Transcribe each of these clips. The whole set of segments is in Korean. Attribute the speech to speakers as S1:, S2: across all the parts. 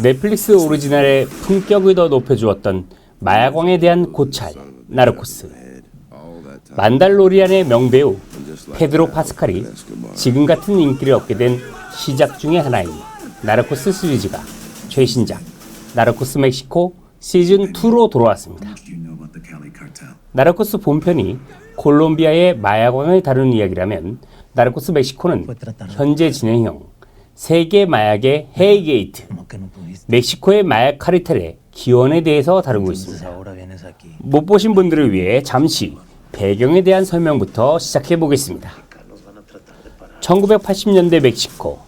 S1: 넷플릭스 오리지널의 품격을 더 높여주었던 마약왕에 대한 고찰, 나르코스. 만달로리안의 명배우 페드로 파스칼이 지금 같은 인기를 얻게 된 시작 중의 하나인 나르코스 시리즈가 최신작 나르코스 멕시코 시즌2로 돌아왔습니다. 나르코스 본편이 콜롬비아의 마약왕을 다루는 이야기라면 나르코스 멕시코는 현재 진행형 세계 마약의 헤이게이트, 멕시코의 마약 카르텔의 기원에 대해서 다루고 있습니다. 못 보신 분들을 위해 잠시 배경에 대한 설명부터 시작해 보겠습니다. 1980년대 멕시코,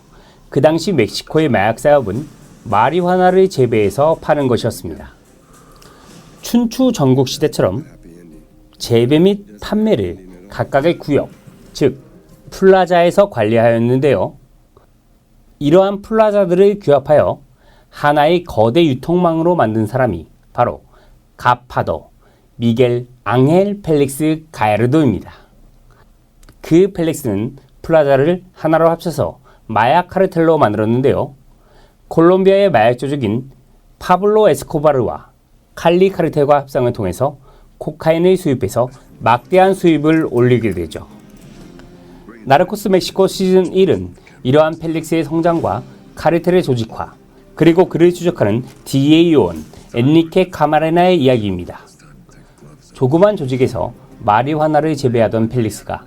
S1: 그 당시 멕시코의 마약 사업은 마리화나를 재배해서 파는 것이었습니다. 춘추 전국시대처럼 재배 및 판매를 각각의 구역, 즉 플라자에서 관리하였는데요. 이러한 플라자들을 규합하여 하나의 거대 유통망으로 만든 사람이 바로 가파도 미겔 앙헬 펠릭스 가야르도입니다. 그 펠릭스는 플라자를 하나로 합쳐서 마약 카르텔로 만들었는데요. 콜롬비아의 마약 조직인 파블로 에스코바르와 칼리 카르텔과 협상을 통해서 코카인을 수입해서 막대한 수입을 올리게 되죠. 나르코스 멕시코 시즌 1은 이러한 펠릭스의 성장과 카르텔의 조직화, 그리고 그를 추적하는 DEA 요원 엔리케 카마레나의 이야기입니다. 조그만 조직에서 마리화나를 재배하던 펠릭스가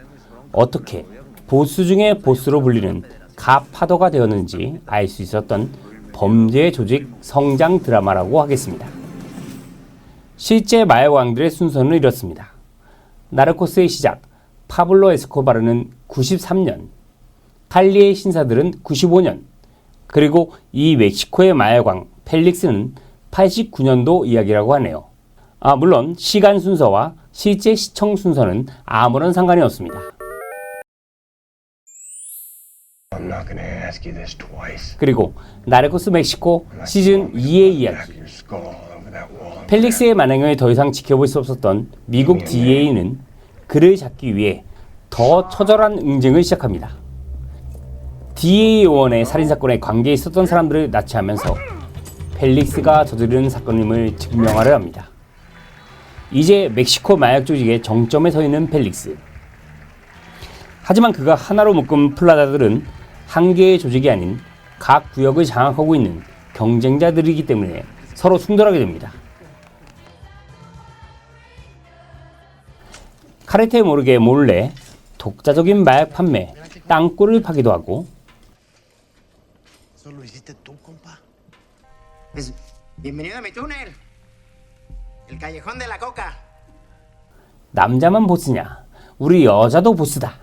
S1: 어떻게 보스 중의 보스로 불리는 가파도가 되었는지 알 수 있었던 범죄 조직 성장 드라마라고 하겠습니다. 실제 마약왕들의 순서는 이렇습니다. 나르코스의 시작 파블로 에스코바르는 93년, 칼리의 신사들은 95년, 그리고 이 멕시코의 마약왕 펠릭스는 89년도 이야기라고 하네요. 물론 시간 순서와 실제 시청 순서는 아무런 상관이 없습니다. 그리고 나르코스 멕시코 시즌 2의 이야기. 펠릭스의 만행을 더 이상 지켜볼 수 없었던 미국 DEA는 그를 잡기 위해 더 처절한 응징을 시작합니다. DEA 요원의 살인사건에 관계에 있었던 사람들을 납치하면서 펠릭스가 저지른 사건임을 증명하려 합니다. 이제 멕시코 마약 조직의 정점에 서 있는 펠릭스. 하지만 그가 하나로 묶은 플라자들은 한 개의 조직이 아닌 각 구역을 장악하고 있는 경쟁자들이기 때문에 서로 충돌하게 됩니다. 카르텔 모르게 몰래 독자적인 마약 판매, 땅굴을 파기도 하고 남자만 보스냐? 우리 여자도 보스다.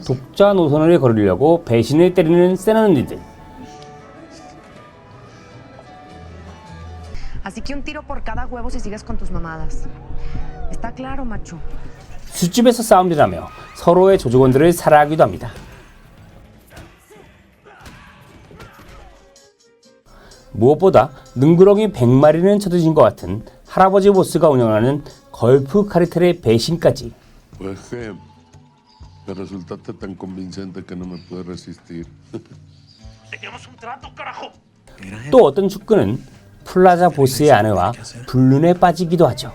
S1: 독자 노선을 걸으려고 배신을 때리는 세너니들.
S2: Así que un tiro por cada huevo si sigues con tus mamadas. ¿Está claro, macho?
S1: 술집에서 싸움질하며 서로의 조직원들을 살해하기도 합니다. 무엇보다 능구렁이 100마리는 쳐드신 것 같은 할아버지 보스가 운영하는 걸프 카르텔의 배신까지. 또 어떤 축구는 플라자 보스의 아내와 불륜에 빠지기도 하죠.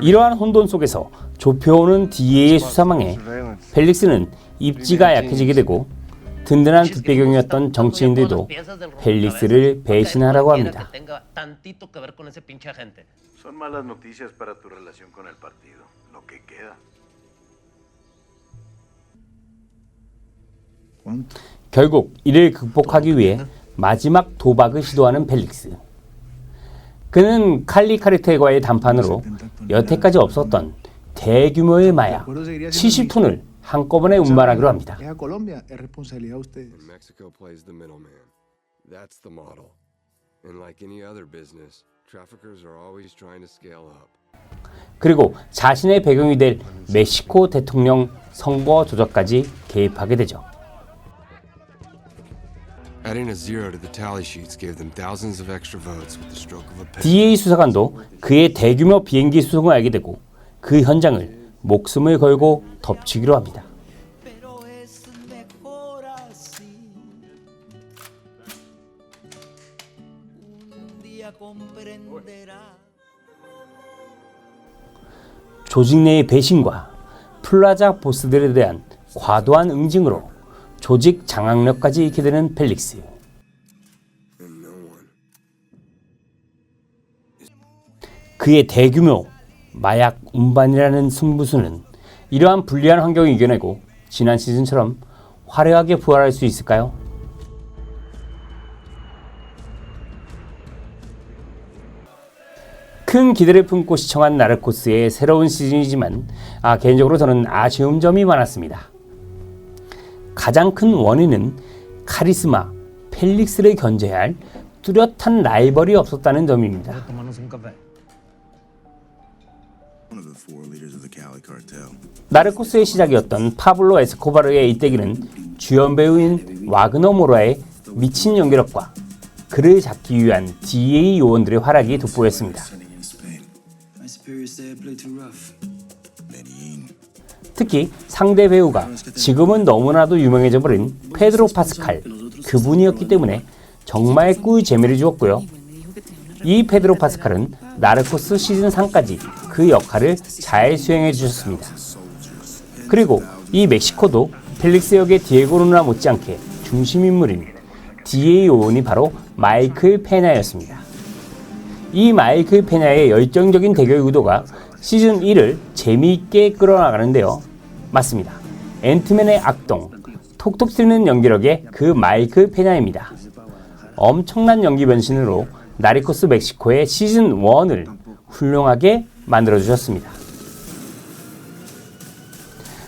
S1: 이러한 혼돈 속에서 좁혀오는 DEA의 수사망에 펠릭스는 입지가 약해지게 되고 든든한 뒷배경이었던 정치인들도 펠릭스를 배신하라고 합니다. 결국 이를 극복하기 위해 마지막 도박을 시도하는 펠릭스. 그는 칼리 카르텔과의談판으로 여태까지 없었던 대규모의 마약 70톤을 한꺼번에 운반하기로 합니다. 그리고 자신의 배경이 될 멕시코 대통령 선거 조작까지 개입하게 되죠. DEA 수사관도 그의 대규모 비행기 수송을 알게 되고 그 현장을 목숨을 걸고 덮치기로 합니다. 조직 내의 배신과 플라자 보스들에 대한 과도한 응징으로 조직 장악력까지 잃게 되는 펠릭스. 그의 대규모 마약 운반이라는 승부수는 이러한 불리한 환경을 이겨내고 지난 시즌처럼 화려하게 부활할 수 있을까요? 큰 기대를 품고 시청한 나르코스의 새로운 시즌이지만 개인적으로 저는 아쉬운 점이 많았습니다. 가장 큰 원인은 카리스마, 펠릭스를 견제해야 할 뚜렷한 라이벌이 없었다는 점입니다. 나르코스의 시작이었던 파블로 에스코바르의 이때기는 주연 배우인 와그너 모라의 미친 연기력과 그를 잡기 위한 DEA 요원들의 활약이 돋보였습니다. 특히 상대 배우가 지금은 너무나도 유명해져 버린 페드로 파스칼, 그분이었기 때문에 정말 꿀 재미를 주었고요. 이 페드로 파스칼은 나르코스 시즌 3까지 그 역할을 잘 수행해 주셨습니다. 그리고 이 멕시코도 펠릭스 역의 디에고 루나 못지않게 중심 인물인 DEA 요원이 바로 마이클 페냐였습니다. 이 마이클 페냐의 열정적인 대결 구도가 시즌 1을 재미있게 끌어나가는데요. 맞습니다. 앤트맨의 악동, 톡톡 튀는 연기력의 그 마이클 페냐입니다. 엄청난 연기 변신으로 나르코스 멕시코의 시즌 1을 훌륭하게 만들어주셨습니다.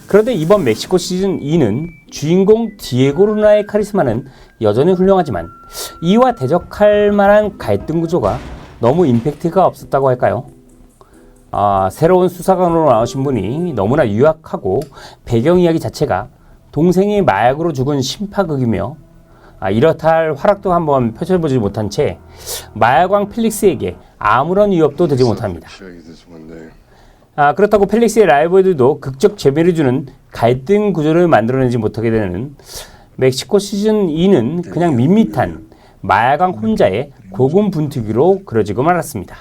S1: 그런데 이번 멕시코 시즌 2는 주인공 디에고 루나의 카리스마는 여전히 훌륭하지만 이와 대적할 만한 갈등 구조가 너무 임팩트가 없었다고 할까요? 새로운 수사관으로 나오신 분이 너무나 유약하고 배경 이야기 자체가 동생이 마약으로 죽은 심파극이며 이렇다 할 활약도 한번 펼쳐보지 못한 채 마약왕 펠릭스에게 아무런 위협도 되지 못합니다. 그렇다고 펠릭스의 라이벌들도 극적 재미를 주는 갈등 구조를 만들어내지 못하게 되는 멕시코 시즌 2는 그냥 밋밋한 마약왕 혼자의 고군분투기로 그려지고 말았습니다.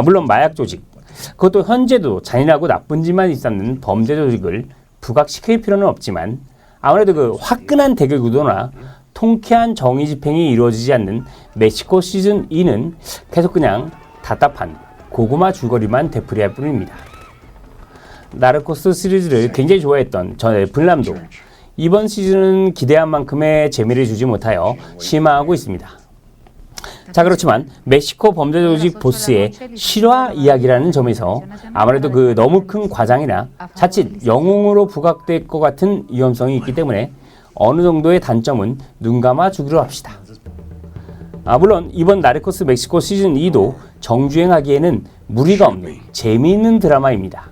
S1: 물론 마약 조직, 그것도 현재도 잔인하고 나쁜 짓만 있었는 범죄 조직을 부각시킬 필요는 없지만 아무래도 그 화끈한 대결 구도나 통쾌한 정의 집행이 이루어지지 않는 멕시코 시즌 2는 계속 그냥 답답한 고구마 줄거리만 되풀이할 뿐입니다. 나르코스 시리즈를 굉장히 좋아했던 전 엘플람도 이번 시즌은 기대한 만큼의 재미를 주지 못하여 실망하고 있습니다. 자, 그렇지만 멕시코 범죄 조직 보스의 실화 이야기라는 점에서 아무래도 그 너무 큰 과장이나 자칫 영웅으로 부각될 것 같은 위험성이 있기 때문에 어느 정도의 단점은 눈 감아 주기로 합시다. 물론 이번 나르코스 멕시코 시즌 2도 정주행하기에는 무리가 없는 재미있는 드라마입니다.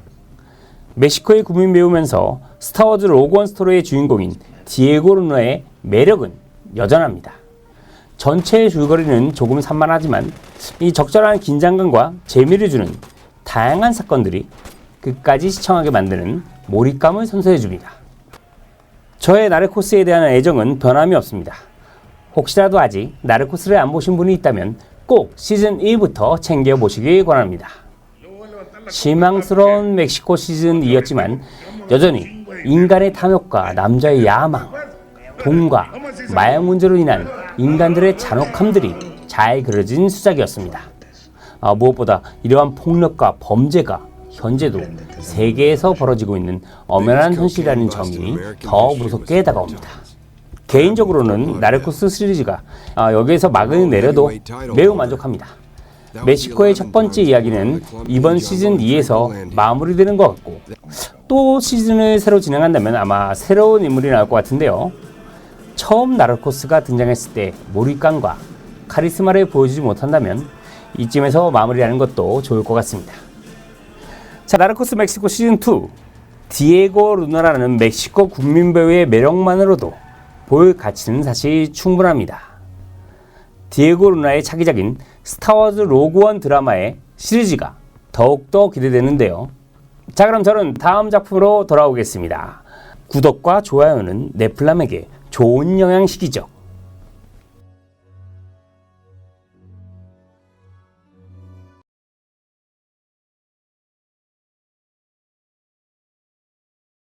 S1: 멕시코의 국민 배우면서 스타워즈 로그 원 스토리의 주인공인 디에고 루나의 매력은 여전합니다. 전체의 줄거리는 조금 산만하지만 이 적절한 긴장감과 재미를 주는 다양한 사건들이 끝까지 시청하게 만드는 몰입감을 선사해줍니다. 저의 나르코스에 대한 애정은 변함이 없습니다. 혹시라도 아직 나르코스를 안 보신 분이 있다면 꼭 시즌 1부터 챙겨보시길 권합니다. 실망스러운 멕시코 시즌 2였지만 여전히 인간의 탐욕과 남자의 야망, 돈과 마약 문제로 인한 인간들의 잔혹함들이 잘 그려진 수작이었습니다. 무엇보다 이러한 폭력과 범죄가 현재도 세계에서 벌어지고 있는 엄연한 현실이라는 점이 더 무섭게 다가옵니다. 개인적으로는 나르코스 시리즈가 여기에서 막을 내려도 매우 만족합니다. 멕시코의 첫 번째 이야기는 이번 시즌 2에서 마무리되는 것 같고 또 시즌을 새로 진행한다면 아마 새로운 인물이 나올 것 같은데요. 처음 나르코스가 등장했을 때 몰입감과 카리스마를 보여주지 못한다면 이쯤에서 마무리하는 것도 좋을 것 같습니다. 자, 나르코스 멕시코 시즌2 디에고 루나라는 멕시코 국민 배우의 매력만으로도 볼 가치는 사실 충분합니다. 디에고 루나의 차기작인 스타워즈 로그 원 드라마의 시리즈가 더욱더 기대되는데요. 자, 그럼 저는 다음 작품으로 돌아오겠습니다. 구독과 좋아요는 넷플람에게 좋은 영향식이죠.